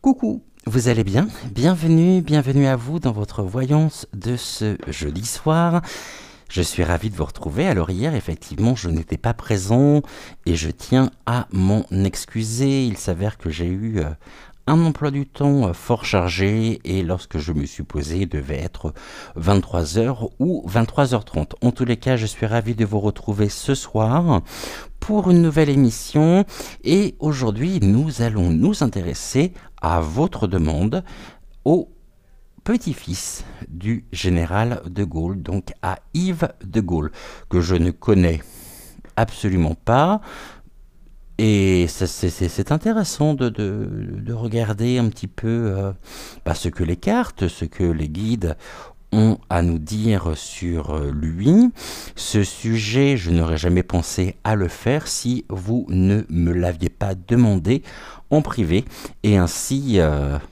Coucou, vous allez bien? Bienvenue à vous dans votre voyance de ce jeudi soir. Je suis ravi de vous retrouver. Alors hier, effectivement, je n'étais pas présent et je tiens à m'en excuser. Il s'avère que j'ai eu un emploi du temps fort chargé et lorsque je me suis posé, il devait être 23h ou 23h30. En tous les cas, je suis ravi de vous retrouver ce soir pour une nouvelle émission et aujourd'hui, nous allons nous intéresser à votre demande au petit-fils du général de Gaulle, donc à Yves de Gaulle, que je ne connais absolument pas. Et c'est intéressant de regarder un petit peu ce que les cartes, ce que les guides ont à nous dire sur lui. Ce sujet, je n'aurais jamais pensé à le faire si vous ne me l'aviez pas demandé en privé. Et ainsi,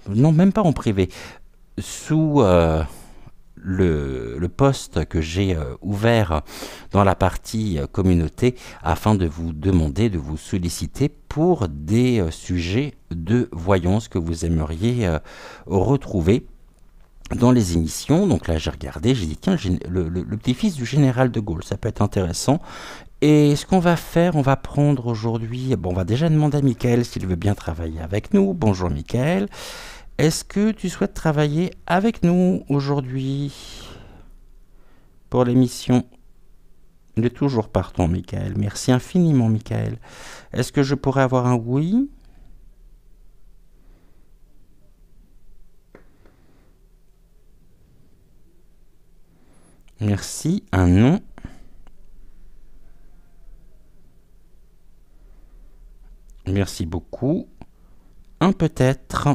non, même pas en privé, sous le post que j'ai ouvert dans la partie communauté afin de vous demander, de vous solliciter pour des sujets de voyance que vous aimeriez retrouver dans les émissions. Donc là j'ai regardé, j'ai dit tiens, le petit-fils du général de Gaulle, ça peut être intéressant. Et ce qu'on va faire, on va prendre aujourd'hui, bon, on va déjà demander à Michael s'il veut bien travailler avec nous. Bonjour Michael. Est-ce que tu souhaites travailler avec nous aujourd'hui pour l'émission? Il est toujours partant, Michael. Merci infiniment, Michael. Est-ce que je pourrais avoir un oui? Merci. Un non? Merci beaucoup. Un peut-être.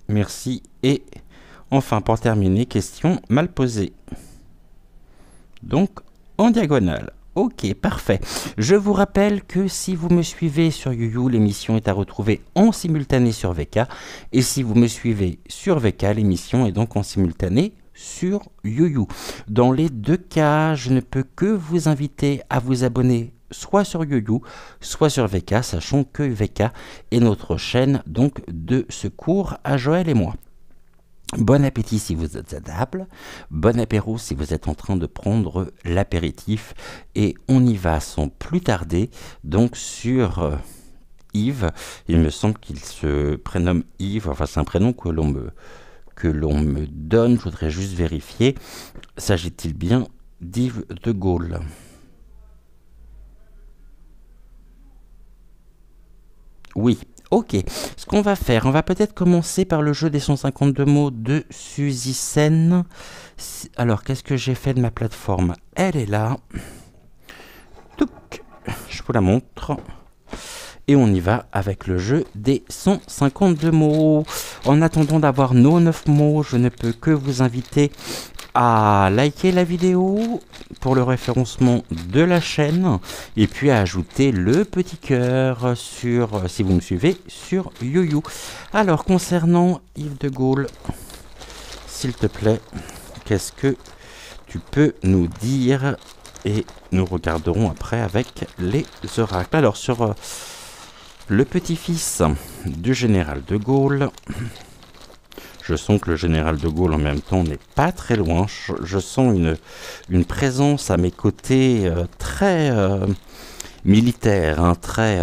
Merci. Et enfin, pour terminer, question mal posée. Donc, en diagonale. Ok, parfait. Je vous rappelle que si vous me suivez sur YouYou, l'émission est à retrouver en simultané sur VK. Et si vous me suivez sur VK, l'émission est donc en simultané sur YouYou. Dans les deux cas, je ne peux que vous inviter à vous abonner soit sur YouYou, soit sur VK, sachant que VK est notre chaîne donc de secours à Joël et moi. Bon appétit si vous êtes à table, bon apéro si vous êtes en train de prendre l'apéritif, et on y va sans plus tarder, donc sur Yves. Il me semble qu'il se prénomme Yves, enfin c'est un prénom que l'on me donne, je voudrais juste vérifier, s'agit-il bien d'Yves de Gaulle? Oui, ok. Ce qu'on va faire, on va peut-être commencer par le jeu des 152 mots de Suzy Sen. Alors, qu'est-ce que j'ai fait de ma plateforme? Elle est là. Touc, je vous la montre. Et on y va avec le jeu des 152 mots. En attendant d'avoir nos 9 mots, je ne peux que vous inviter à liker la vidéo pour le référencement de la chaîne et puis à ajouter le petit cœur sur, si vous me suivez, sur YouYou. Alors, concernant Yves de Gaulle, s'il te plaît, qu'est-ce que tu peux nous dire? Et nous regarderons après avec les oracles. Alors, sur le petit-fils du général de Gaulle, je sens que le général de Gaulle en même temps n'est pas très loin. Je sens une présence à mes côtés très militaire, hein, très...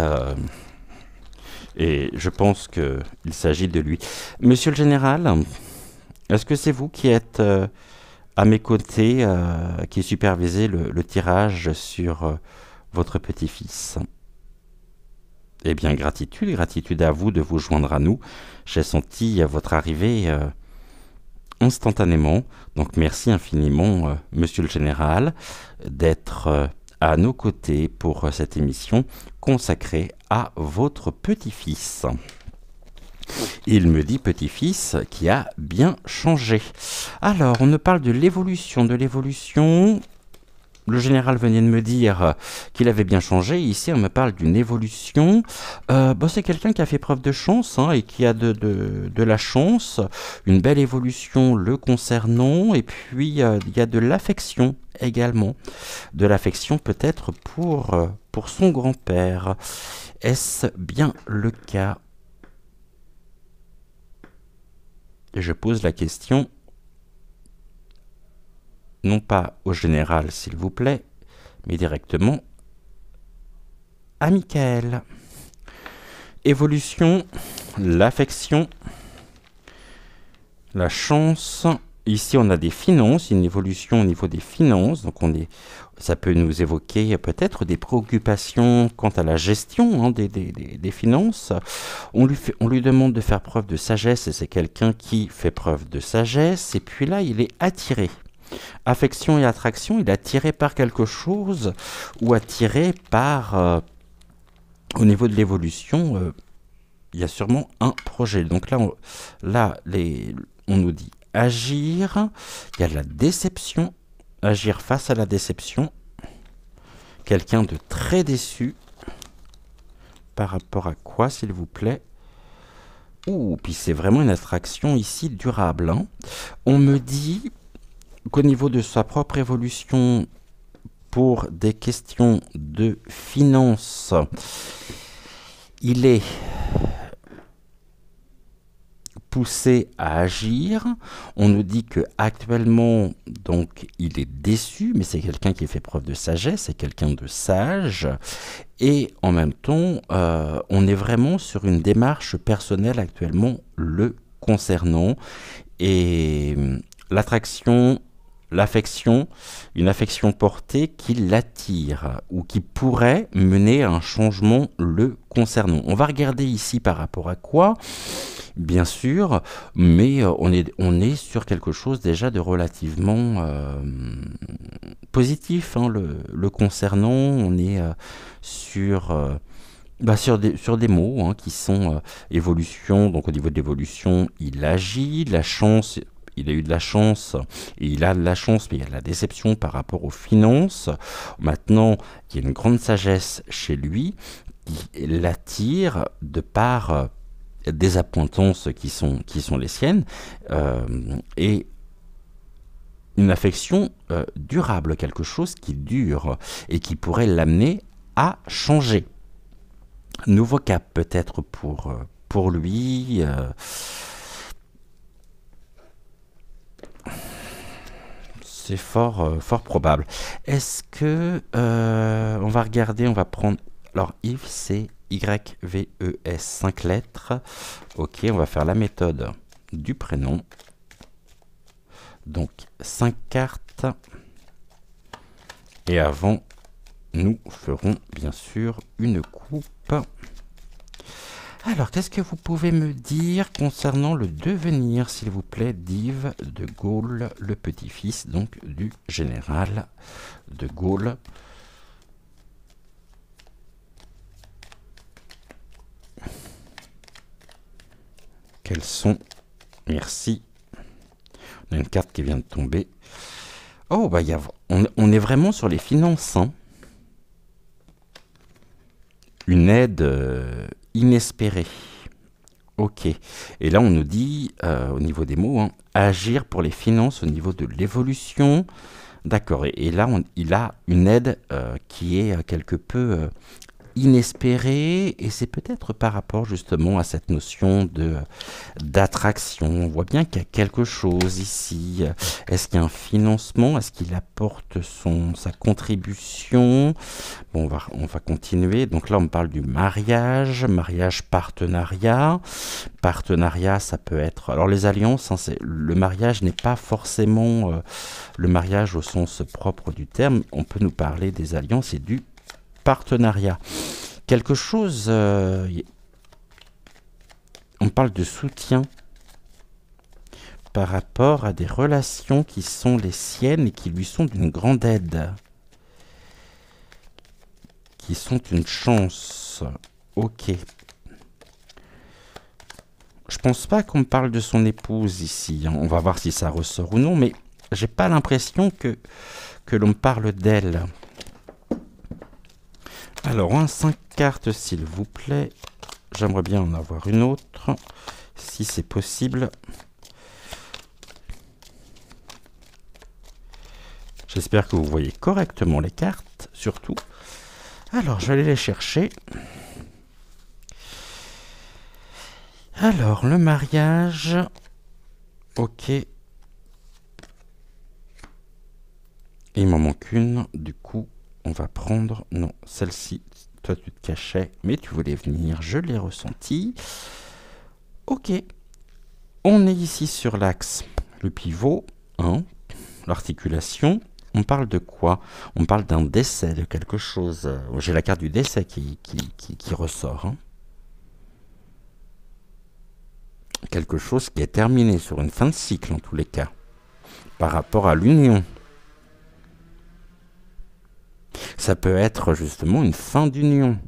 et je pense qu'il s'agit de lui. Monsieur le général, est-ce que c'est vous qui êtes à mes côtés, qui supervisez le tirage sur votre petit-fils? Eh bien, gratitude à vous de vous joindre à nous. J'ai senti votre arrivée instantanément. Donc, merci infiniment, monsieur le général, d'être à nos côtés pour cette émission consacrée à votre petit-fils. Il me dit petit-fils qui a bien changé. Alors, on nous parle de l'évolution, le général venait de me dire qu'il avait bien changé. Ici, on me parle d'une évolution. C'est quelqu'un qui a fait preuve de chance hein, et qui a de la chance. Une belle évolution le concernant. Et puis, il y a de l'affection également. De l'affection peut-être pour son grand-père. Est-ce bien le cas? Et je pose la question, non pas au général, s'il vous plaît, mais directement à Michael. Évolution, l'affection, la chance. Ici, on a des finances, une évolution au niveau des finances. Donc, ça peut nous évoquer peut-être des préoccupations quant à la gestion hein, des finances. On lui demande de faire preuve de sagesse et c'est quelqu'un qui fait preuve de sagesse. Et puis là, il est attiré. Affection et attraction, il est attiré par quelque chose ou attiré par... au niveau de l'évolution, il y a sûrement un projet. Donc là, on nous dit agir, il y a de la déception, agir face à la déception, quelqu'un de très déçu, par rapport à quoi s'il vous plaît? Ouh, puis c'est vraiment une attraction ici durable. Hein. On me dit qu'au niveau de sa propre évolution, pour des questions de finances, il est poussé à agir. On nous dit que actuellement, donc, il est déçu, mais c'est quelqu'un qui fait preuve de sagesse, c'est quelqu'un de sage. Et en même temps, on est vraiment sur une démarche personnelle actuellement le concernant. Et l'attraction, l'affection, une affection portée qui l'attire ou qui pourrait mener à un changement le concernant. On va regarder ici par rapport à quoi, bien sûr, mais on est sur quelque chose déjà de relativement positif hein, le concernant. On est sur des mots hein, qui sont évolution. Donc au niveau de l'évolution, il agit, la chance. Il a eu de la chance, et il a de la chance, mais il y a de la déception par rapport aux finances. Maintenant, il y a une grande sagesse chez lui qui l'attire de par des appointances qui sont les siennes, et une affection durable, quelque chose qui dure et qui pourrait l'amener à changer. Nouveau cap peut-être pour lui. C'est fort probable. Est-ce que on va regarder, on va prendre. Alors Yves, c'est YVES, 5 lettres. Ok, on va faire la méthode du prénom. Donc 5 cartes. Et avant, nous ferons bien sûr une coupe. Alors, qu'est-ce que vous pouvez me dire concernant le devenir, s'il vous plaît, d'Yves de Gaulle, le petit-fils donc du général de Gaulle? Quels sont... Merci. On a une carte qui vient de tomber. Oh, bah, on est vraiment sur les finances. Hein. Une aide inespérée. Ok. Et là, on nous dit, au niveau des mots, hein, agir pour les finances au niveau de l'évolution. D'accord. Et là, il a une aide qui est quelque peu inespérée. Et c'est peut-être par rapport justement à cette notion d'attraction. On voit bien qu'il y a quelque chose ici. Est-ce qu'il y a un financement? Est-ce qu'il apporte sa contribution? Bon, on va continuer. Donc là, on parle du mariage partenariat. Partenariat, ça peut être... Alors les alliances, hein, le mariage n'est pas forcément le mariage au sens propre du terme. On peut nous parler des alliances et du partenariat. Quelque chose... on parle de soutien par rapport à des relations qui sont les siennes et qui lui sont d'une grande aide. Qui sont une chance. Ok. Je pense pas qu'on me parle de son épouse ici. Hein. On va voir si ça ressort ou non, mais j'ai pas l'impression que l'on parle d'elle. Alors, un 5 cartes, s'il vous plaît. J'aimerais bien en avoir une autre, si c'est possible. J'espère que vous voyez correctement les cartes, surtout. Alors, je vais aller les chercher. Alors, le mariage. Ok. Il m'en manque une. Du coup, on va prendre... Non, celle-ci, toi tu te cachais, mais tu voulais venir. Je l'ai ressenti. Ok. On est ici sur l'axe. Le pivot, hein, l'articulation. On parle de quoi? On parle d'un décès, de quelque chose. J'ai la carte du décès qui ressort. Hein. Quelque chose qui est terminé sur une fin de cycle, en tous les cas. Par rapport à l'union. Ça peut être justement une fin d'union.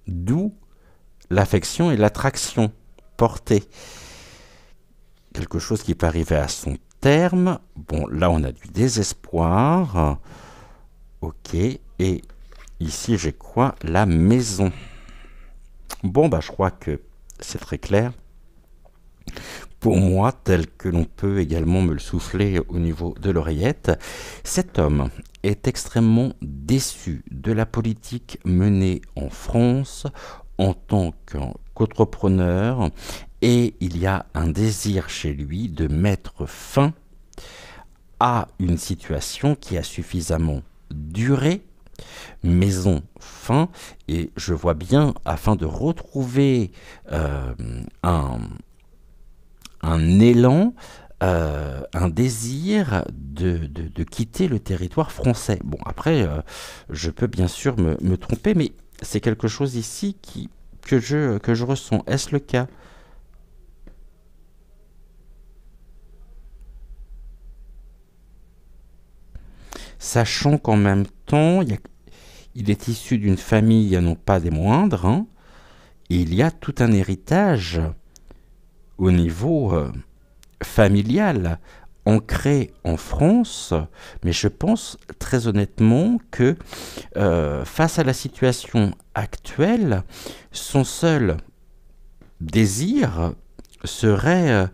D'où l'affection et l'attraction portée. Quelque chose qui peut arriver à son terme. Bon, là, on a du désespoir. Ok. Et ici, j'ai quoi? La maison. Bon, bah, je crois que c'est très clair. Pour moi, tel que l'on peut également me le souffler au niveau de l'oreillette, cet homme est extrêmement déçu de la politique menée en France en tant qu'entrepreneur et il y a un désir chez lui de mettre fin à une situation qui a suffisamment duré, maison fin, et je vois bien, afin de retrouver un élan, un désir de quitter le territoire français. Bon, après, je peux bien sûr me tromper, mais c'est quelque chose ici que je ressens. Est-ce le cas? Sachant qu'en même temps, il est issu d'une famille, non pas des moindres, hein, et il y a tout un héritage au niveau familial, ancré en France, mais je pense très honnêtement que face à la situation actuelle, son seul désir serait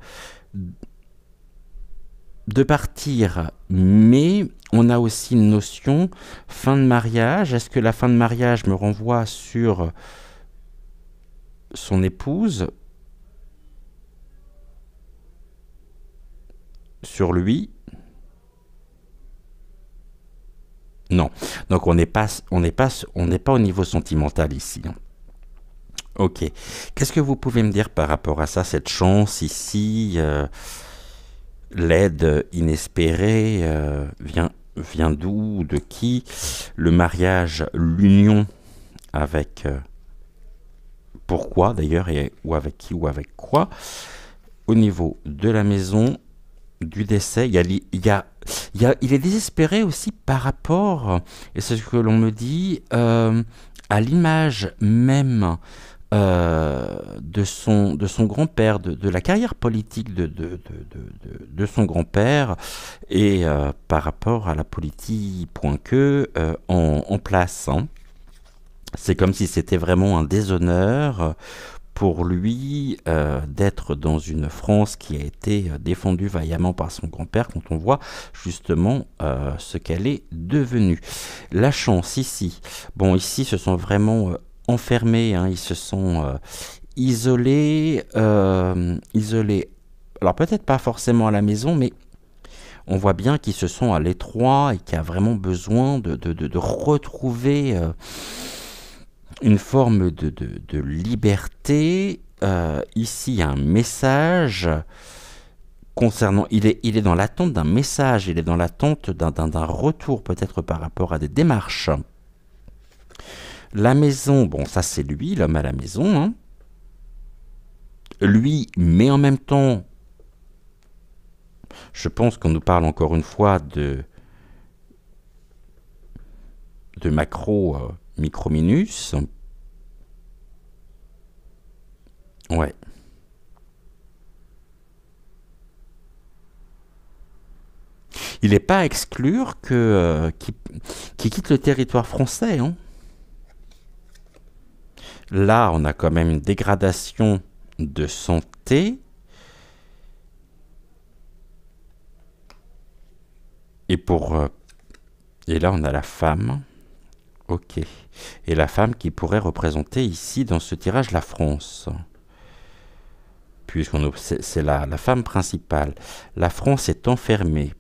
de partir, mais on a aussi une notion fin de mariage. Est-ce que la fin de mariage me renvoie sur son épouse, sur lui? Non. Donc on n'est pas au niveau sentimental ici. Ok. Qu'est-ce que vous pouvez me dire par rapport à ça, cette chance ici l'aide inespérée vient d'où, de qui? Le mariage, l'union avec... pourquoi d'ailleurs, ou avec qui, ou avec quoi? Au niveau de la maison, du décès, il est désespéré aussi par rapport, et c'est ce que l'on me dit, à l'image même de son grand-père, de la carrière politique de son grand-père, et par rapport à la politique en place. Hein. C'est comme si c'était vraiment un déshonneur pour lui d'être dans une France qui a été défendue vaillamment par son grand-père, quand on voit justement ce qu'elle est devenue. La chance ici, bon ici ce sont vraiment enfermés, hein, ils se sont isolés, alors peut-être pas forcément à la maison, mais on voit bien qu'ils se sont à l'étroit et qu'il y a vraiment besoin de retrouver une forme de liberté. Ici, il y a un message concernant... Il est dans l'attente d'un message, il est dans l'attente d'un retour peut-être par rapport à des démarches. La maison, bon, ça c'est lui, l'homme à la maison. Hein. Lui, mais en même temps, je pense qu'on nous parle encore une fois de macro microminus. Ouais. Il n'est pas à exclure qu'il quitte le territoire français, hein. Là, on a quand même une dégradation de santé. Et là, on a la femme. Ok. Et la femme qui pourrait représenter ici, dans ce tirage, la France. C'est la femme principale. La France est enfermée,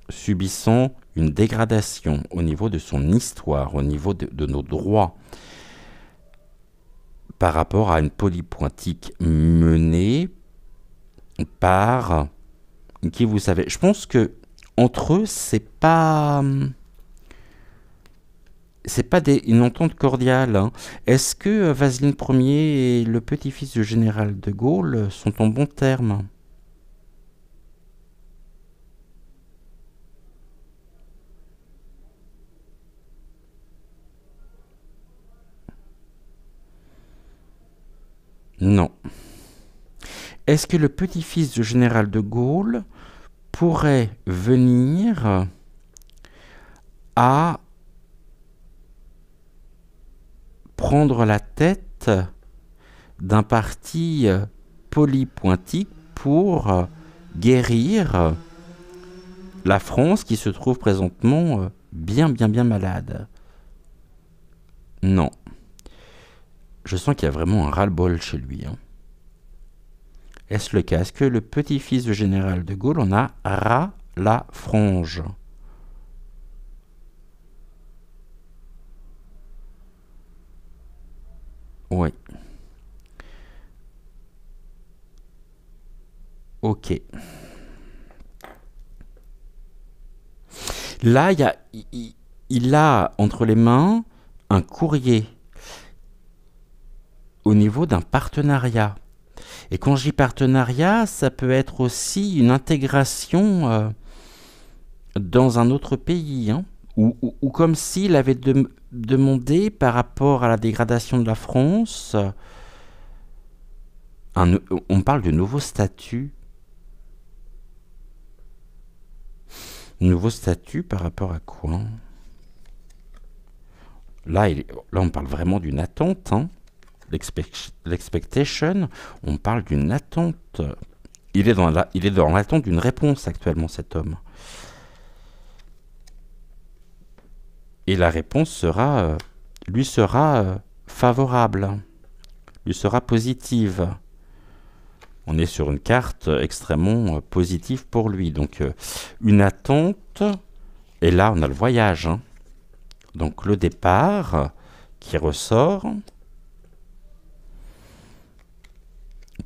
subissant une dégradation au niveau de son histoire, au niveau de nos droits, par rapport à une politique menée par qui, vous savez, je pense que entre eux, c'est pas une entente cordiale, hein. Est-ce que Vaseline Ier et le petit-fils du général de Gaulle sont en bons termes? Non. Est-ce que le petit-fils du général de Gaulle pourrait venir à prendre la tête d'un parti polypointique pour guérir la France qui se trouve présentement bien malade? Non. Je sens qu'il y a vraiment un ras-le-bol chez lui, hein. Est-ce le cas? Est-ce que le petit-fils du général de Gaulle en a ras la frange? Oui. Ok. Là, il a entre les mains un courrier au niveau d'un partenariat. Et quand je dis partenariat, ça peut être aussi une intégration dans un autre pays, hein, ou comme s'il avait demandé par rapport à la dégradation de la France, on parle de nouveau statut. Nouveau statut par rapport à quoi? Là, on parle vraiment d'une attente, hein. L'expectation, on parle d'une attente. Il est dans l'attente d'une réponse actuellement, cet homme. Et la réponse lui sera favorable, lui sera positive. On est sur une carte extrêmement positive pour lui. Donc, une attente. Et là, on a le voyage, hein. Donc, le départ qui ressort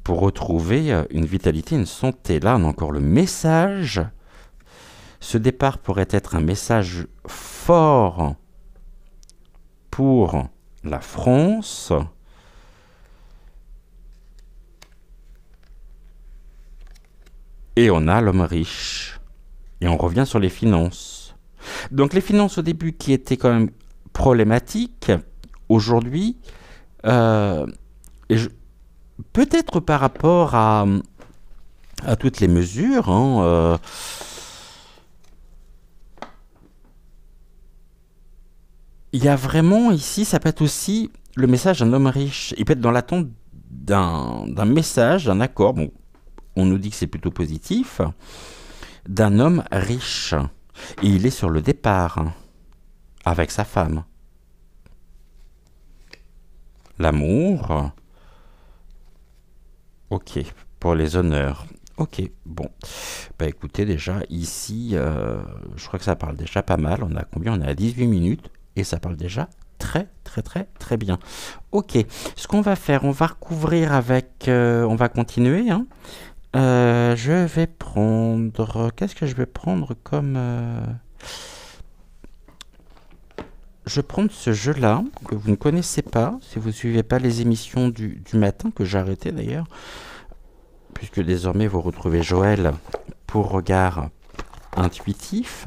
pour retrouver une vitalité, une santé. Là, on a encore le message. Ce départ pourrait être un message fort pour la France. Et on a l'homme riche. Et on revient sur les finances. Donc les finances au début qui étaient quand même problématiques, aujourd'hui, peut-être par rapport à toutes les mesures, hein, il y a vraiment ici, ça peut être aussi le message d'un homme riche. Il peut être dans l'attente d'un message, d'un accord. Bon, on nous dit que c'est plutôt positif, d'un homme riche. Et il est sur le départ, hein, avec sa femme. L'amour. Ok, pour les honneurs. Ok, bon. Bah écoutez, déjà, ici, je crois que ça parle déjà pas mal. On a combien? On est à 18 minutes. Et ça parle déjà très bien. Ok, ce qu'on va faire, on va recouvrir avec... on va continuer, hein. Je vais prendre... Qu'est-ce que je vais prendre comme... Je vais prendre ce jeu-là, que vous ne connaissez pas, si vous ne suivez pas les émissions du matin, que j'ai arrêté d'ailleurs, puisque désormais vous retrouvez Joël pour Regard Intuitif.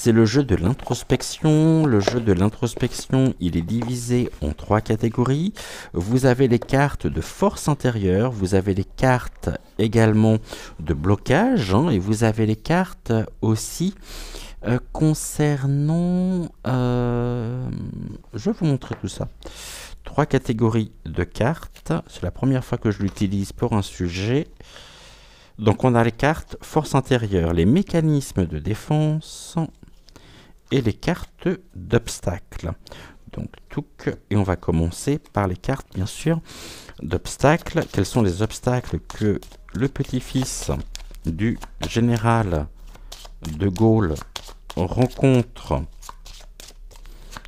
c'est le jeu de l'introspection. Le jeu de l'introspection, il est divisé en 3 catégories. Vous avez les cartes de force intérieure, vous avez les cartes également de blocage, hein, et vous avez les cartes aussi concernant... je vais vous montrer tout ça. 3 catégories de cartes. C'est la première fois que je l'utilise pour un sujet. Donc on a les cartes force intérieure, les mécanismes de défense et les cartes d'obstacles. Donc et on va commencer par les cartes bien sûr d'obstacles. Quels sont les obstacles que le petit-fils du général de Gaulle rencontre?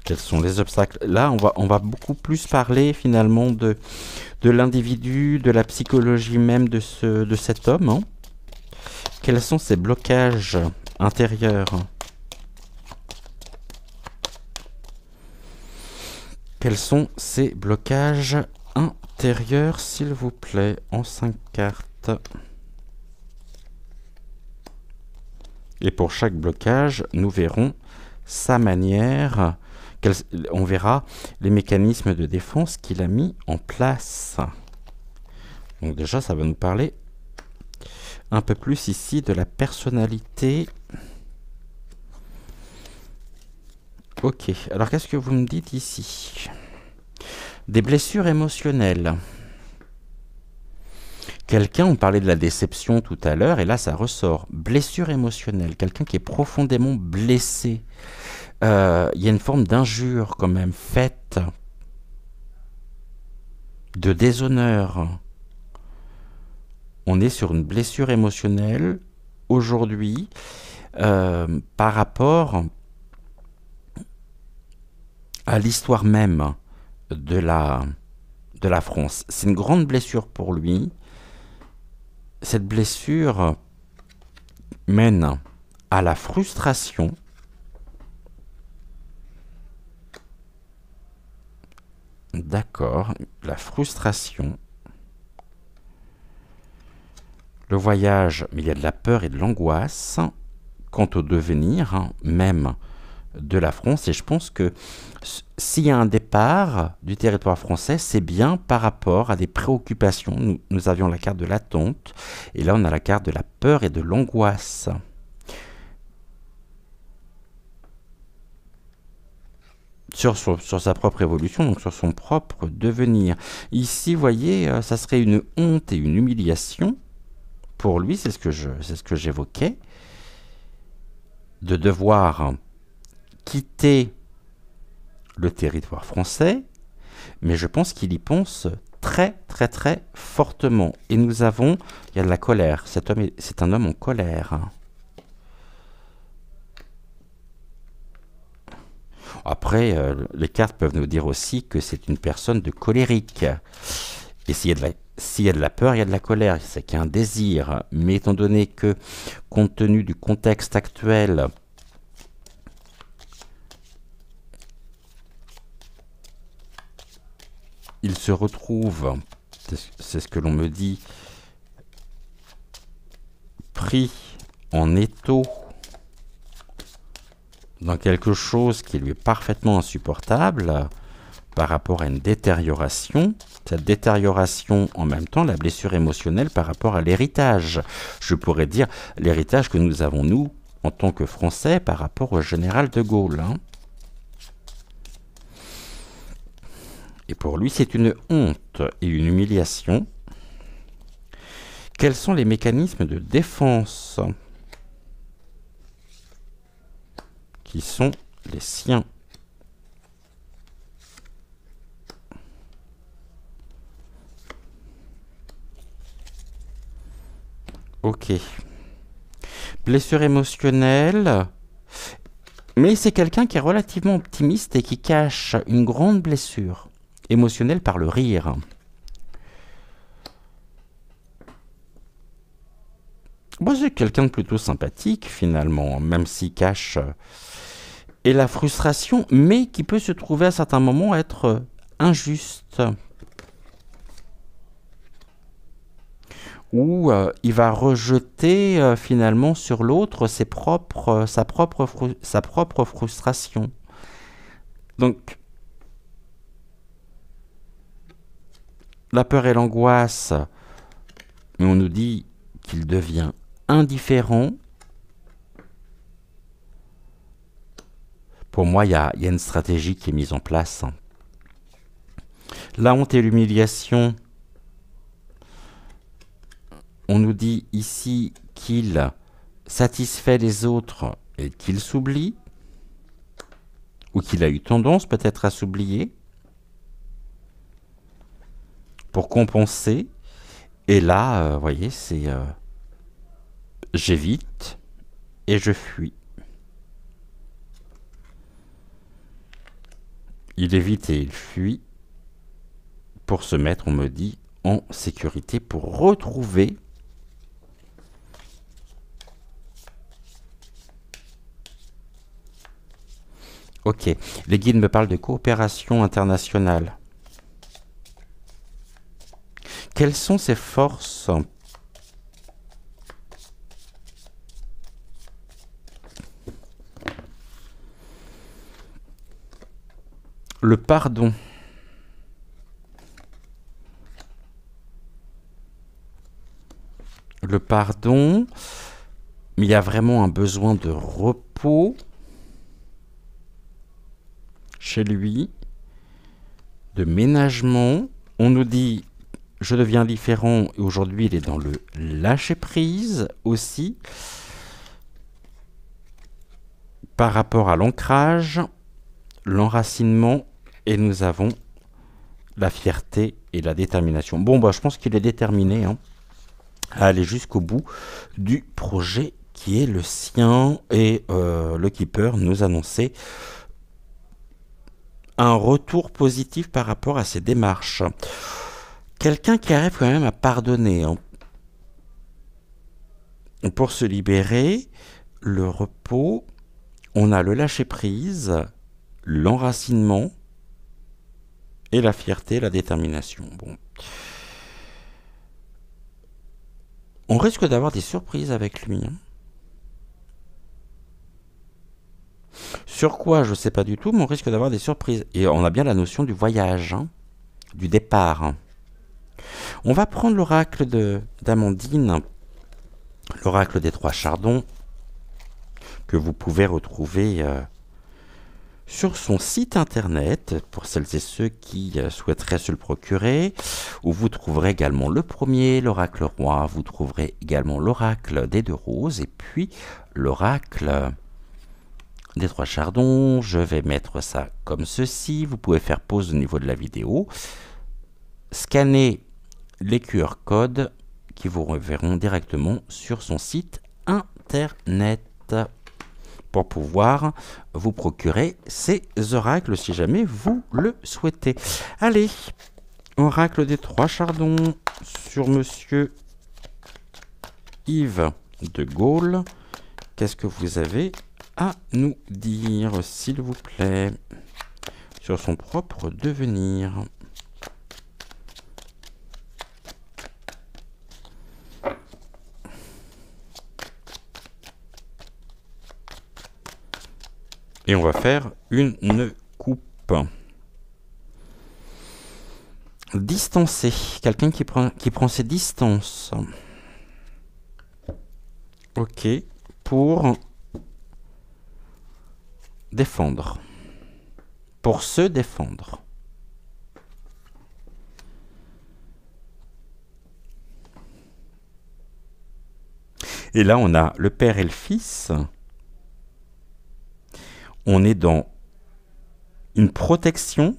Quels sont les obstacles? Là, on va beaucoup plus parler finalement de l'individu, de la psychologie même de cet homme. Hein. Quels sont ces blocages intérieurs? Quels sont ces blocages intérieurs, s'il vous plaît, en 5 cartes? Et pour chaque blocage, nous verrons sa manière... On verra les mécanismes de défense qu'il a mis en place. Donc déjà, ça va nous parler un peu plus ici de la personnalité. Ok, alors qu'est-ce que vous me dites ici? Des blessures émotionnelles. Quelqu'un, on parlait de la déception tout à l'heure, et là ça ressort. Blessure émotionnelle, quelqu'un qui est profondément blessé. Il y a une forme d'injure quand même faite, de déshonneur. On est sur une blessure émotionnelle aujourd'hui par rapport à l'histoire même de la France. C'est une grande blessure pour lui. Cette blessure mène à la frustration. D'accord, la frustration. Le voyage, mais il y a de la peur et de l'angoisse quant au devenir, hein, même de la France. Et je pense que s'il y a un départ du territoire français, c'est bien par rapport à des préoccupations. Nous avions la carte de l'attente, et là on a la carte de la peur et de l'angoisse. Sur sa propre évolution, donc sur son propre devenir. Ici, vous voyez, ça serait une honte et une humiliation. Pour lui, c'est ce que j'évoquais, de devoir quitter le territoire français, mais je pense qu'il y pense très, très, très fortement. Et il y a de la colère. Cet homme, c'est un homme en colère. Après, les cartes peuvent nous dire aussi que c'est une personne de colérique. Et s'il y a de la peur, il y a de la colère. C'est qu'il y a un désir. Mais étant donné que, compte tenu du contexte actuel, il se retrouve, c'est ce que l'on me dit, pris en étau dans quelque chose qui lui est parfaitement insupportable par rapport à une détérioration. Cette détérioration, en même temps, la blessure émotionnelle par rapport à l'héritage. Je pourrais dire l'héritage que nous avons, nous, en tant que Français, par rapport au général de Gaulle. Hein. Et pour lui, c'est une honte et une humiliation. Quels sont les mécanismes de défense qui sont les siens? Ok. Blessure émotionnelle. Mais c'est quelqu'un qui est relativement optimiste et qui cache une grande blessure émotionnelle par le rire. Moi, c'est quelqu'un de plutôt sympathique, finalement, même s'il cache... et la frustration, mais qui peut se trouver à certains moments être injuste. où il va rejeter finalement sur l'autre sa propre frustration. Donc, la peur et l'angoisse, mais on nous dit qu'il devient indifférent. Pour moi, il y a une stratégie qui est mise en place. La honte et l'humiliation, on nous dit ici qu'il satisfait les autres et qu'il s'oublie, ou qu'il a eu tendance peut-être à s'oublier, pour compenser. Et là, vous voyez, c'est j'évite et je fuis. Il évite et il fuit pour se mettre, on me dit, en sécurité, pour retrouver ok, les guides me parlent de coopération internationale. Quelles sont ces forces ? Le pardon. Le pardon, mais il y a vraiment un besoin de repos chez lui, de ménagement. On nous dit je deviens différent et aujourd'hui il est dans le lâcher prise aussi par rapport à l'ancrage, l'enracinement, et nous avons la fierté et la détermination. Bon, bah, je pense qu'il est déterminé à aller jusqu'au bout du projet qui est le sien, et le keeper nous annonçait un retour positif par rapport à ses démarches. Quelqu'un qui arrive quand même à pardonner. Pour se libérer, le repos, on a le lâcher-prise, l'enracinement et la fierté, la détermination. Bon. On risque d'avoir des surprises avec lui. Sur quoi, je ne sais pas du tout, mais on risque d'avoir des surprises. Et on a bien la notion du voyage, du départ. On va prendre l'oracle d'Amandine, l'oracle des trois chardons, que vous pouvez retrouver sur son site internet, pour celles et ceux qui souhaiteraient se le procurer, où vous trouverez également le premier, l'oracle roi, vous trouverez également l'oracle des deux roses, et puis l'oracle des trois chardons. Je vais mettre ça comme ceci. Vous pouvez faire pause au niveau de la vidéo, scanner les QR codes qui vous reverront directement sur son site internet pour pouvoir vous procurer ces oracles si jamais vous le souhaitez. Allez, oracle des trois chardons sur monsieur Yves de Gaulle. Qu'est-ce que vous avez à nous dire, s'il vous plaît, sur son propre devenir? Et on va faire une coupe. Distancer, quelqu'un qui prend ses distances. Ok, pour défendre. Pour se défendre. Et là, on a le père et le fils. On est dans une protection.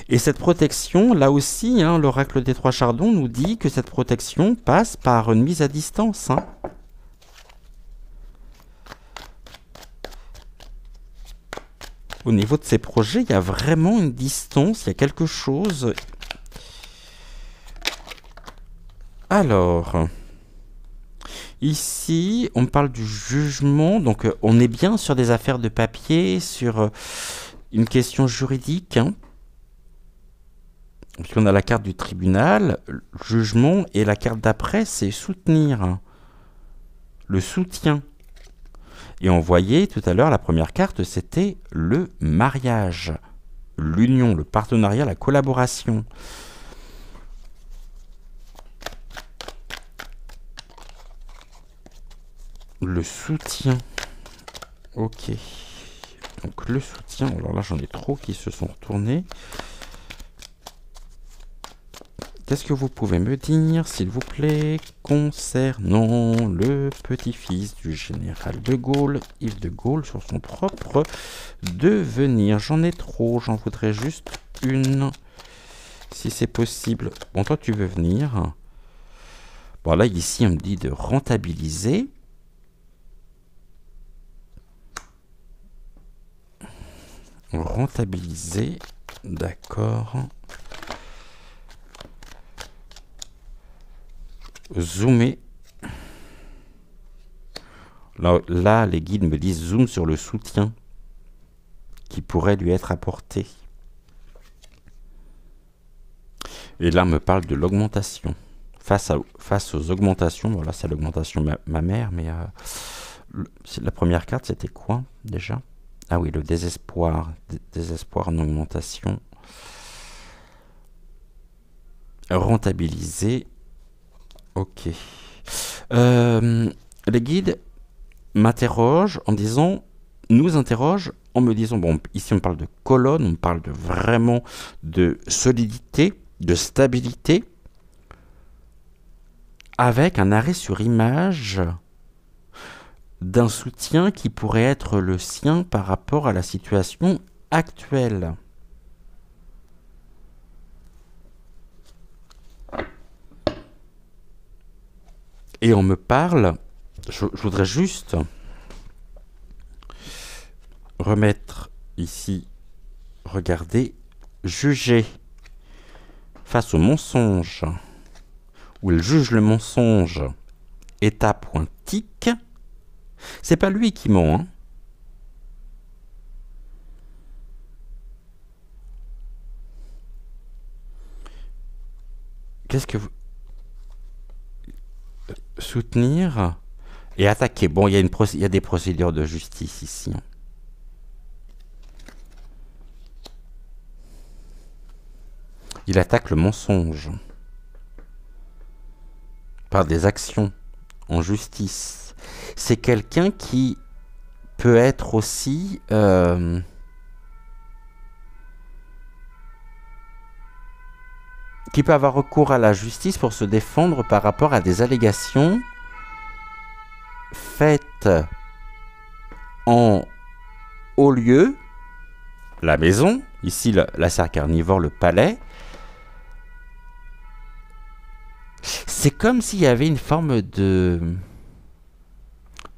Et cette protection, là aussi, l'oracle des trois chardons nous dit que cette protection passe par une mise à distance. Au niveau de ces projets, il y a vraiment une distance, il y a quelque chose. Alors, ici, on parle du jugement, donc on est bien sur des affaires de papier, sur une question juridique. Puisqu'on a la carte du tribunal, jugement, et la carte d'après, c'est soutenir. Le soutien. Et on voyait tout à l'heure, la première carte, c'était le mariage. L'union, le partenariat, la collaboration. Le soutien. Ok. Donc le soutien, alors là j'en ai trop qui se sont retournés. Qu'est-ce que vous pouvez me dire, s'il vous plaît, concernant le petit-fils du général de Gaulle, Yves de Gaulle, sur son propre devenir? J'en ai trop, j'en voudrais juste une, si c'est possible. Bon, toi, tu veux venir. Bon, là, ici, on me dit de rentabiliser. Rentabiliser, d'accord. Zoomer. Là, les guides me disent zoom sur le soutien qui pourrait lui être apporté. Et là, on me parle de l'augmentation. Face aux augmentations, voilà, c'est l'augmentation ma mère, mais la première carte, c'était quoi déjà? Ah oui, le désespoir. Désespoir en augmentation. Rentabiliser. Ok. Les guides m'interrogent en disant, nous interrogent en me disant, bon, ici on parle de colonne, on parle de vraiment de solidité, de stabilité, avec un arrêt sur image d'un soutien qui pourrait être le sien par rapport à la situation actuelle. Et on me parle, je voudrais juste remettre ici, regardez, juger face au mensonge, où il juge le mensonge, étape ou un tic, c'est pas lui qui ment, hein. Qu'est-ce que vous... Soutenir et attaquer. Bon, il y a des procédures de justice ici. Il attaque le mensonge par des actions en justice. C'est quelqu'un qui peut être aussi... qui peut avoir recours à la justice pour se défendre par rapport à des allégations faites en haut lieu, la maison, ici la serre carnivore, le palais. C'est comme s'il y avait une forme de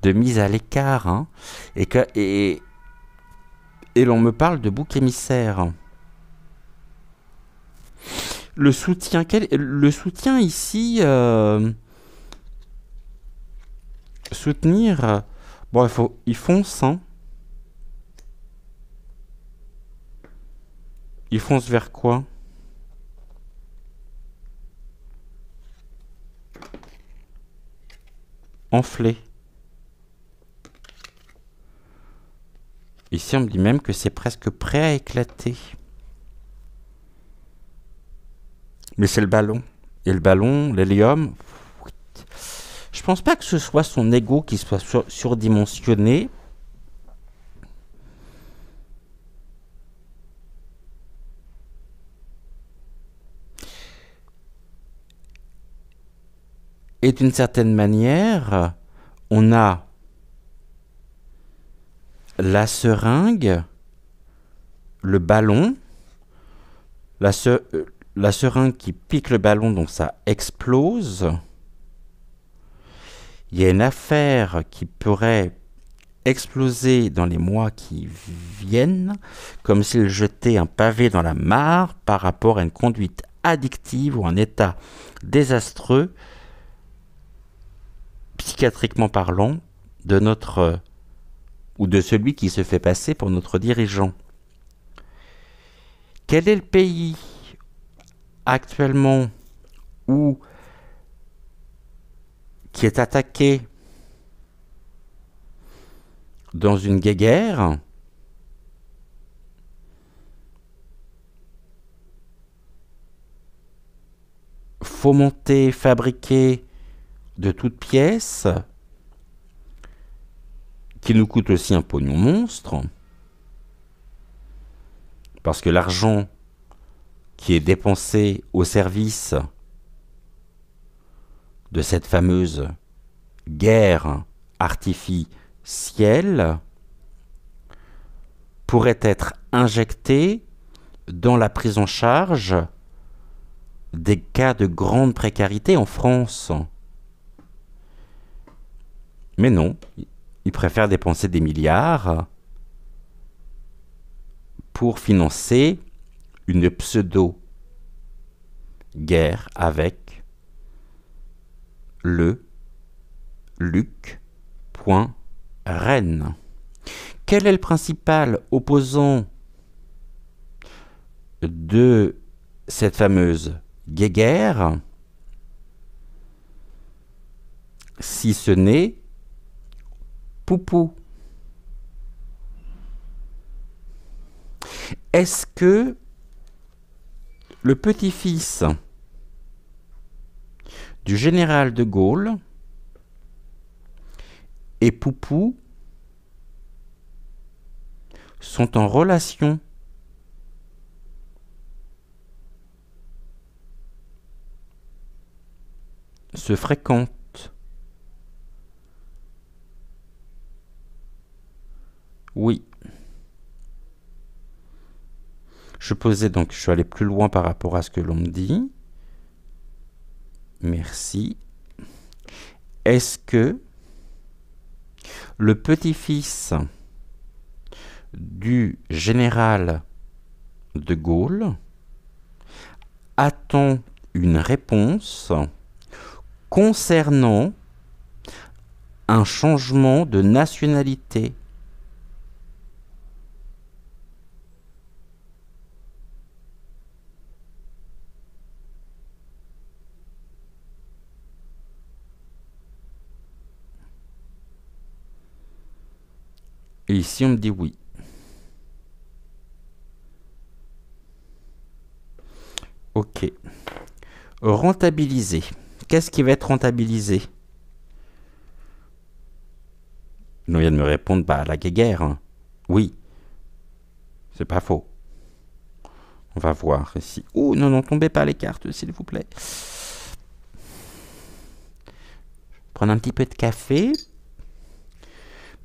mise à l'écart, hein, et l'on me parle de bouc émissaire. Le soutien ici, soutenir, bon, il fonce, hein. Il fonce vers quoi? Enflé. Ici, on me dit même que c'est presque prêt à éclater. Mais c'est le ballon. Et le ballon, l'hélium, je pense pas que ce soit son ego qui soit surdimensionné. Et d'une certaine manière, on a la seringue, le ballon, la seringue qui pique le ballon, donc ça explose. Il y a une affaire qui pourrait exploser dans les mois qui viennent, comme s'il jetait un pavé dans la mare par rapport à une conduite addictive ou un état désastreux, psychiatriquement parlant, de notre ou de celui qui se fait passer pour notre dirigeant. Quel est le pays actuellement ou qui est attaqué dans une guéguerre, fomenté, fabriqué de toutes pièces, qui nous coûte aussi un pognon monstre, parce que l'argent qui est dépensé au service de cette fameuse guerre artificielle pourrait être injecté dans la prise en charge des cas de grande précarité en France. Mais non, ils préfèrent dépenser des milliards pour financer une pseudo-guerre avec le Luc.Rennes. Quel est le principal opposant de cette fameuse guéguerre, si ce n'est Poupou? Est-ce que le petit-fils du général de Gaulle et Poupou sont en relation? Se fréquentent? Oui. Je suis allé plus loin par rapport à ce que l'on me dit. Merci. Est-ce que le petit-fils du général de Gaulle attend une réponse concernant un changement de nationalité? Et ici, on me dit oui. Ok. Rentabiliser. Qu'est-ce qui va être rentabilisé? On vient de me répondre, la guéguerre. Hein. Oui. C'est pas faux. On va voir ici. Oh, non, tombez pas les cartes, s'il vous plaît. Prendre un petit peu de café.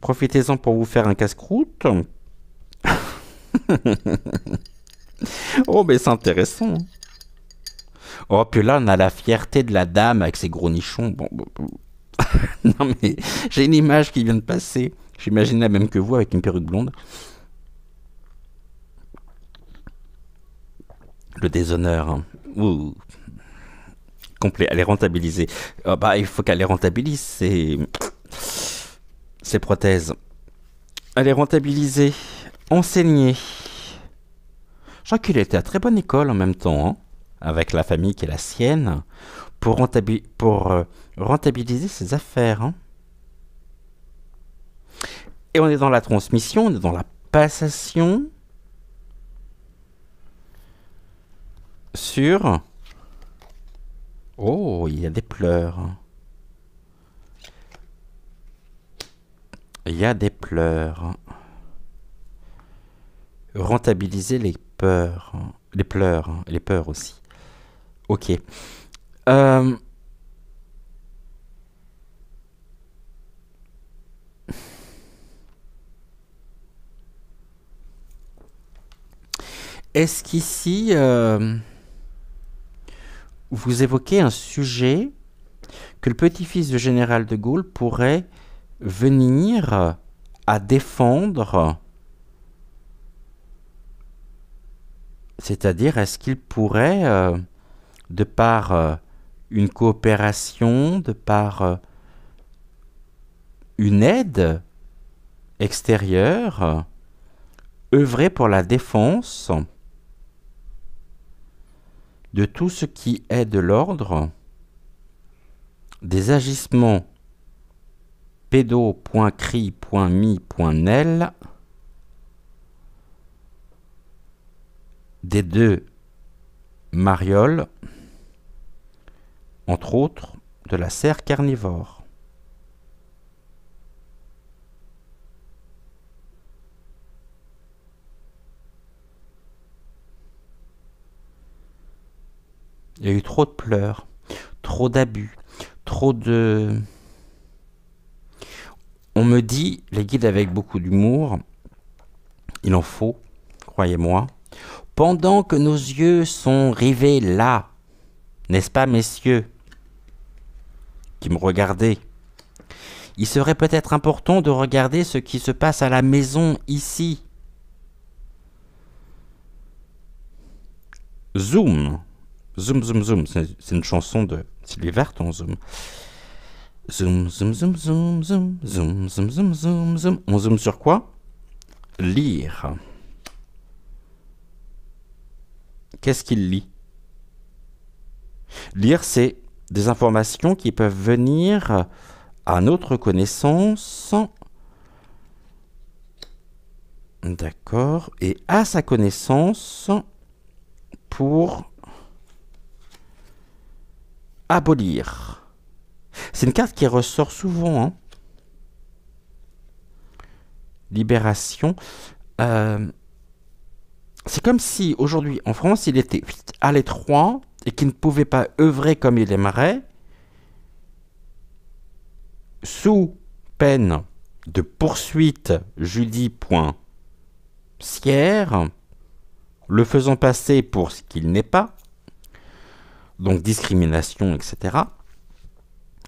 Profitez-en pour vous faire un casse-croûte. Oh, mais c'est intéressant. Oh, puis là, on a la fierté de la dame avec ses gros nichons. Bon. Non, mais j'ai une image qui vient de passer. J'imagine la même que vous avec une perruque blonde. Le déshonneur. Hein. Ouh. Complet. Elle est rentabilisée. Il faut qu'elle les rentabilise, ces prothèses. Elle est rentabilisée. Enseignée. Je crois qu'il était à très bonne école en même temps, hein, avec la famille qui est la sienne, pour rentabiliser ses affaires. Hein. Et on est dans la transmission, on est dans la passation sur... Oh, il y a des pleurs. Il y a des pleurs. Rentabiliser les peurs. Les pleurs. Les peurs aussi. Ok. Est-ce qu'ici, vous évoquez un sujet que le petit-fils du général de Gaulle pourrait venir à défendre? C'est-à-dire, est-ce qu'il pourrait, de par une coopération, de par une aide extérieure, œuvrer pour la défense de tout ce qui est de l'ordre des agissements pédo.cri.mi.nel des deux marioles, entre autres de la cerf carnivore. Il y a eu trop de pleurs, trop d'abus, trop de... On me dit, les guides avec beaucoup d'humour, il en faut, croyez-moi, pendant que nos yeux sont rivés là, n'est-ce pas, messieurs, qui me regardez, il serait peut-être important de regarder ce qui se passe à la maison ici. Zoom. Zoom, zoom, zoom. C'est une chanson de Sylvie Vartan, Zoom. Zoom, zoom, zoom, zoom, zoom, zoom, zoom, zoom, zoom, zoom. On zoome sur quoi? Lire. Qu'est-ce qu'il lit? Lire, c'est des informations qui peuvent venir à notre connaissance. D'accord. Et à sa connaissance pour abolir. C'est une carte qui ressort souvent. Hein. Libération. C'est comme si aujourd'hui en France il était à l'étroit et qu'il ne pouvait pas œuvrer comme il aimerait, sous peine de poursuite Judy.Sierre, le faisant passer pour ce qu'il n'est pas, donc discrimination, etc.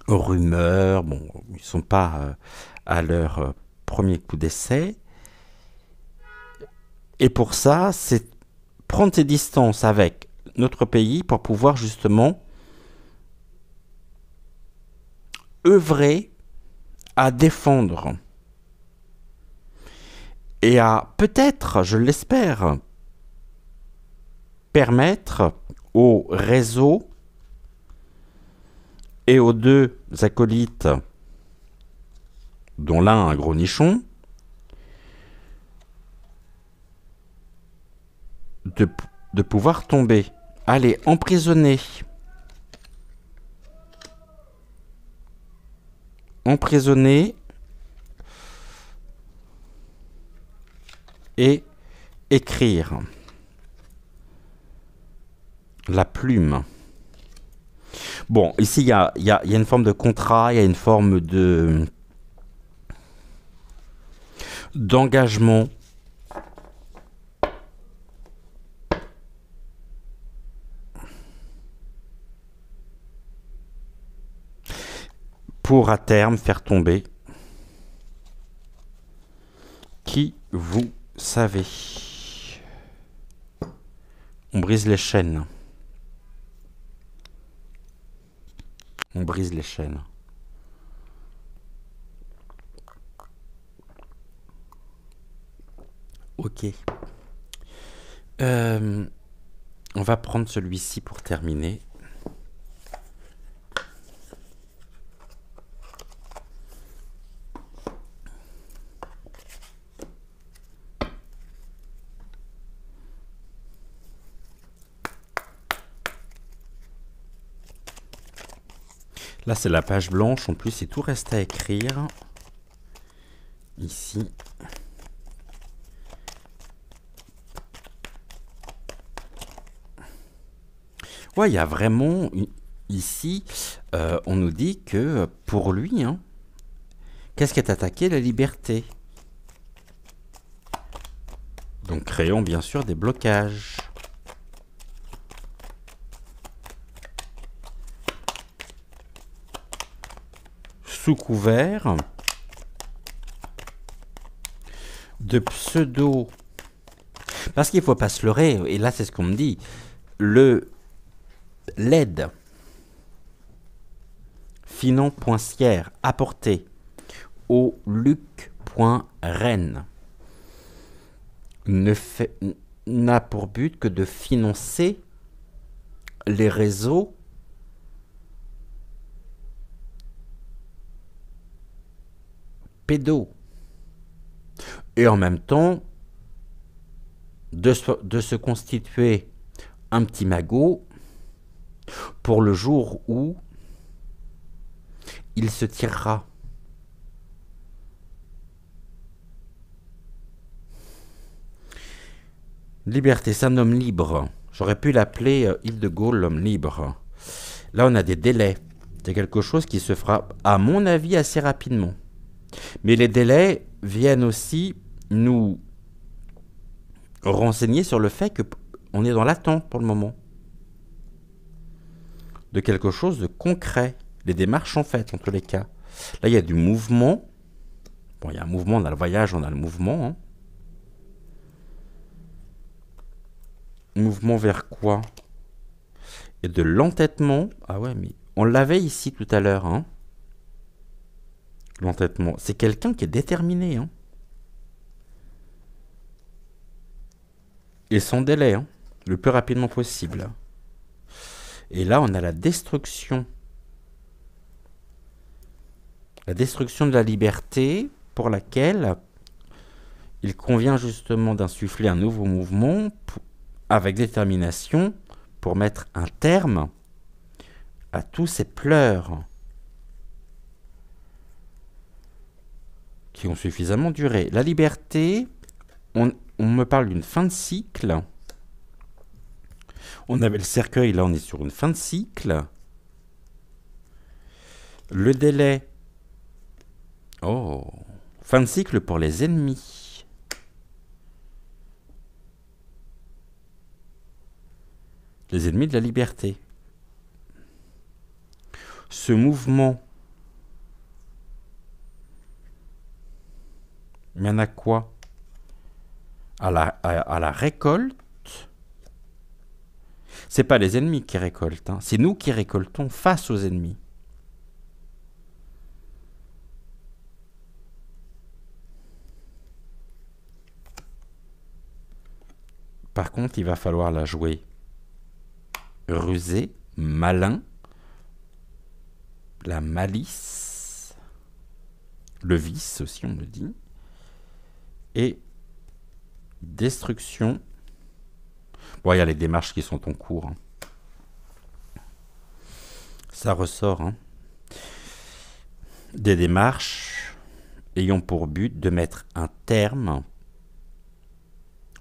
Rumeurs, bon, ils ne sont pas à leur premier coup d'essai. Et pour ça, c'est prendre ses distances avec notre pays pour pouvoir justement œuvrer à défendre et à peut-être, je l'espère, permettre au réseau et aux deux acolytes, dont l'un un gros nichon, de pouvoir tomber. Allez, emprisonner. Emprisonner et écrire. La plume. Bon, ici, il y a une forme de contrat, il y a une forme d'engagement. Pour à terme faire tomber qui vous savez. On brise les chaînes. On brise les chaînes. Ok. On va prendre celui-ci pour terminer. Là, c'est la page blanche. En plus, il tout reste à écrire. Ici. Ouais, il y a vraiment... Ici, on nous dit que pour lui, hein, qu'est-ce qui est attaqué? La liberté. Donc, créons bien sûr des blocages. Sous couvert de pseudo, parce qu'il ne faut pas se leurrer, et là c'est ce qu'on me dit, l'aide finan.sierre apporté au luc.rennes n'a pour but que de financer les réseaux pédos. Et en même temps, de se constituer un petit magot pour le jour où il se tirera. Liberté, c'est un homme libre. J'aurais pu l'appeler Île de Gaulle, l'homme libre. Là, on a des délais. C'est quelque chose qui se fera, à mon avis, assez rapidement. Mais les délais viennent aussi nous renseigner sur le fait qu'on est dans l'attente pour le moment de quelque chose de concret. Les démarches sont faites en tous les cas. Là, il y a du mouvement. Bon, il y a un mouvement, on a le voyage, on a le mouvement. Hein. Mouvement vers quoi? Et de l'entêtement. Ah ouais, mais on l'avait ici tout à l'heure. Hein. L'entêtement. C'est quelqu'un qui est déterminé. Hein. Et sans délai. Hein. Le plus rapidement possible. Et là, on a la destruction. La destruction de la liberté pour laquelle il convient justement d'insuffler un nouveau mouvement avec détermination pour mettre un terme à tous ces pleurs qui ont suffisamment duré. La liberté, on me parle d'une fin de cycle. On avait le cercueil, là on est sur une fin de cycle. Le délai. Oh, fin de cycle pour les ennemis. Les ennemis de la liberté. Ce mouvement, il y en a quoi? À la récolte. C'est pas les ennemis qui récoltent, hein. C'est nous qui récoltons face aux ennemis. Par contre, il va falloir la jouer rusé, malin, la malice, le vice aussi on me dit, et destruction. Bon, il y a les démarches qui sont en cours. Hein. Ça ressort. Hein. Des démarches ayant pour but de mettre un terme,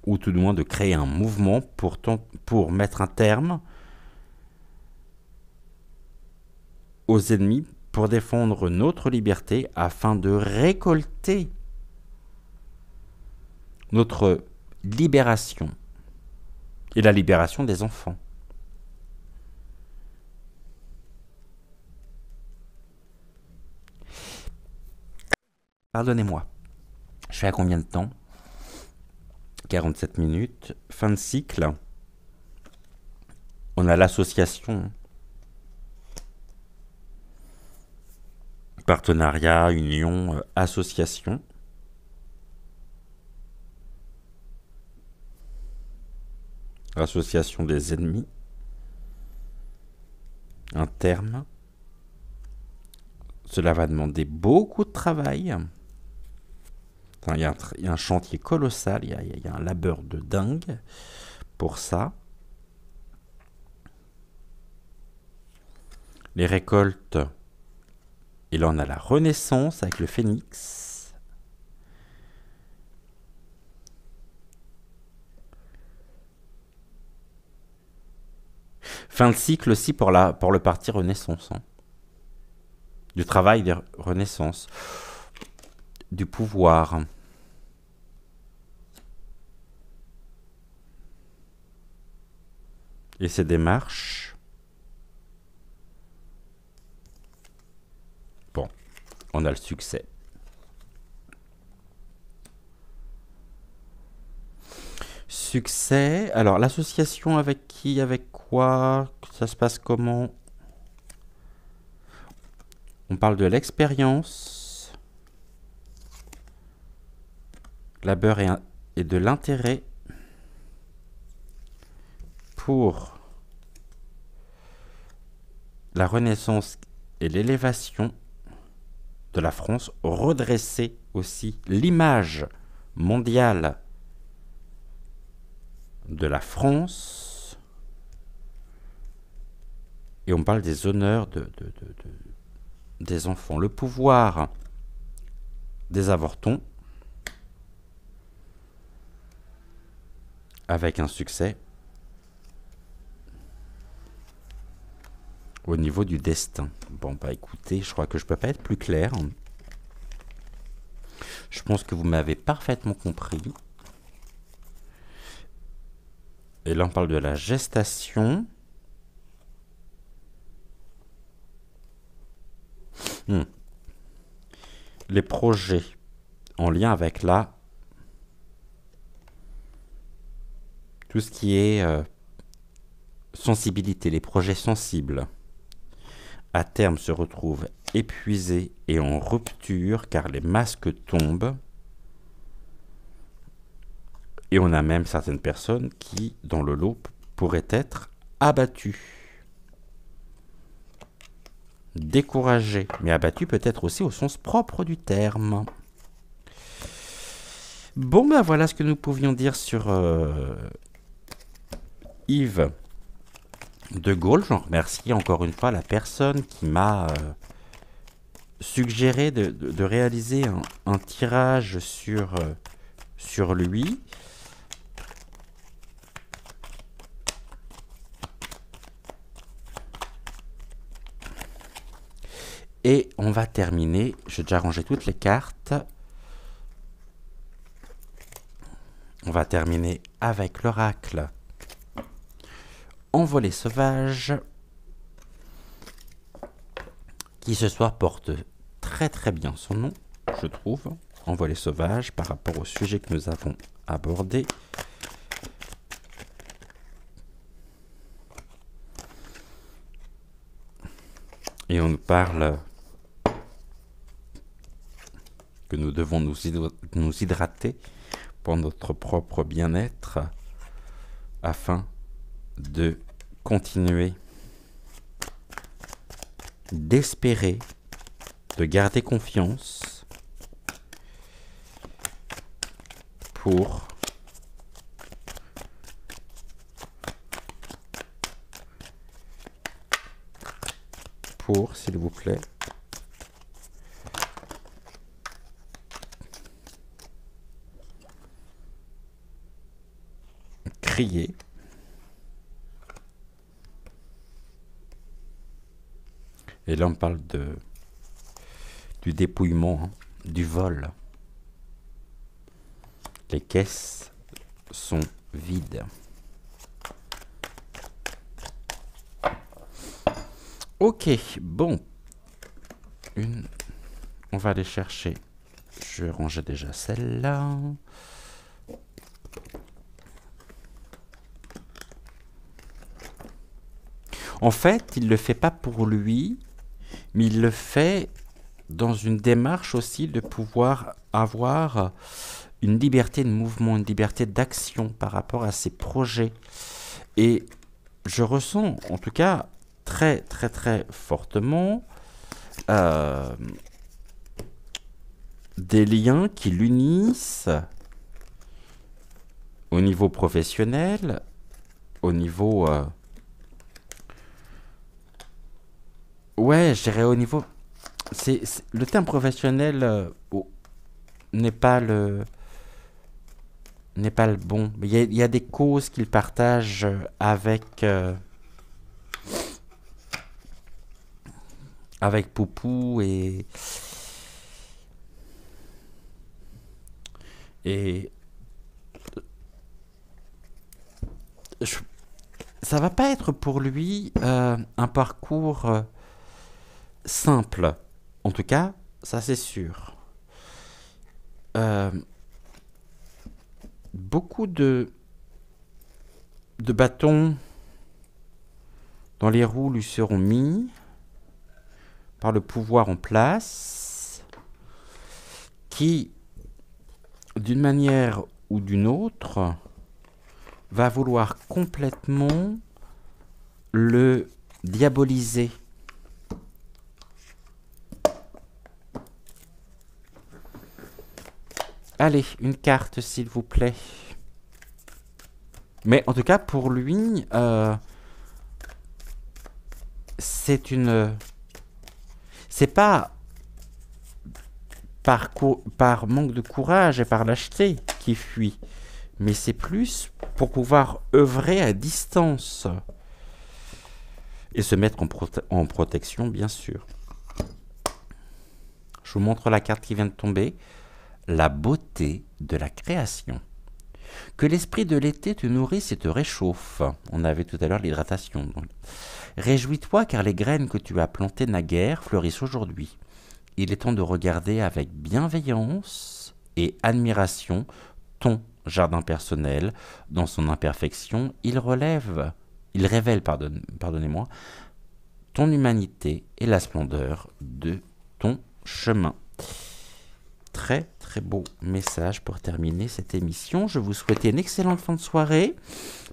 ou tout du moins de créer un mouvement pour mettre un terme aux ennemis, pour défendre notre liberté afin de récolter notre libération et la libération des enfants. Pardonnez-moi, je fais à combien de temps? 47 minutes, fin de cycle. On a l'association, partenariat, union, association. Association des ennemis. Un terme. Cela va demander beaucoup de travail. Il y a un chantier colossal, il y a un labeur de dingue pour ça. Les récoltes, et là on a la renaissance avec le phénix. Fin de cycle aussi pour le parti renaissance. Hein. Du travail des renaissances. Du pouvoir. Et ces démarches. Bon, on a le succès. Succès. Alors, l'association avec qui, avec quoi? Ça se passe comment? On parle de l'expérience, labeur et de l'intérêt pour la renaissance et l'élévation de la France, redresser aussi l'image mondiale de la France. Et on parle des honneurs des enfants. Le pouvoir des avortons, avec un succès au niveau du destin. Bon, bah écoutez, je crois que je peux pas être plus clair. Je pense que vous m'avez parfaitement compris. Et là, on parle de la gestation. Les projets en lien avec tout ce qui est sensibilité, les projets sensibles, à terme se retrouvent épuisés et en rupture car les masques tombent. Et on a même certaines personnes qui, dans le lot, pourraient être abattues. Découragées, mais abattues peut-être aussi au sens propre du terme. Bon, ben voilà ce que nous pouvions dire sur Yves de Gaulle. J'en remercie encore une fois la personne qui m'a suggéré de réaliser un tirage sur lui. Et on va terminer, j'ai déjà rangé toutes les cartes. On va terminer avec l'oracle Envolée sauvage, qui ce soir porte très très bien son nom, je trouve. Envolée sauvage par rapport au sujet que nous avons abordé. Et on nous parle que nous devons nous hydrater pour notre propre bien-être afin de continuer d'espérer, de garder confiance pour s'il vous plaît, crier et là on parle du dépouillement, hein, du vol. Les caisses sont vides. Ok, bon. On va aller chercher. Je rangeais déjà celle-là. En fait, il ne le fait pas pour lui, mais il le fait dans une démarche aussi de pouvoir avoir une liberté de mouvement, une liberté d'action par rapport à ses projets. Et je ressens, en tout cas, très très très fortement des liens qui l'unissent au niveau professionnel, au niveau... ouais, je dirais au niveau... le terme professionnel n'est pas le bon. Il y a des causes qu'il partage avec Poupou et ça va pas être pour lui un parcours simple. En tout cas, ça c'est sûr. Beaucoup de bâtons dans les roues lui seront mis par le pouvoir en place qui, d'une manière ou d'une autre, va vouloir complètement le diaboliser. Allez, une carte, s'il vous plaît. Mais en tout cas, pour lui, c'est une... C'est pas par manque de courage et par lâcheté qu'il fuit, mais c'est plus pour pouvoir œuvrer à distance et se mettre en protection, bien sûr. Je vous montre la carte qui vient de tomber. La beauté de la création. Que l'esprit de l'été te nourrisse et te réchauffe. On avait tout à l'heure l'hydratation. Réjouis-toi car les graines que tu as plantées naguère fleurissent aujourd'hui. Il est temps de regarder avec bienveillance et admiration ton jardin personnel. Dans son imperfection, il révèle, pardonnez-moi, ton humanité et la splendeur de ton chemin. Très très beau message pour terminer cette émission. Je vous souhaite une excellente fin de soirée.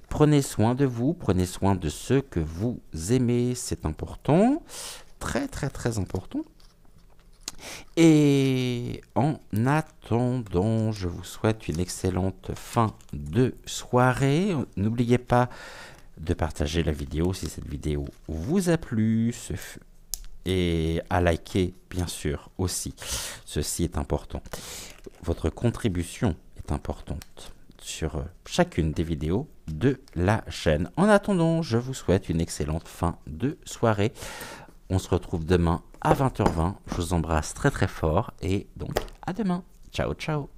Prenez soin de vous, prenez soin de ceux que vous aimez, c'est important. Très très très important. Et en attendant, je vous souhaite une excellente fin de soirée. N'oubliez pas de partager la vidéo si cette vidéo vous a plu. Et à liker, bien sûr, aussi. Ceci est important. Votre contribution est importante sur chacune des vidéos de la chaîne. En attendant, je vous souhaite une excellente fin de soirée. On se retrouve demain à 20h20. Je vous embrasse très très fort et donc à demain. Ciao, ciao.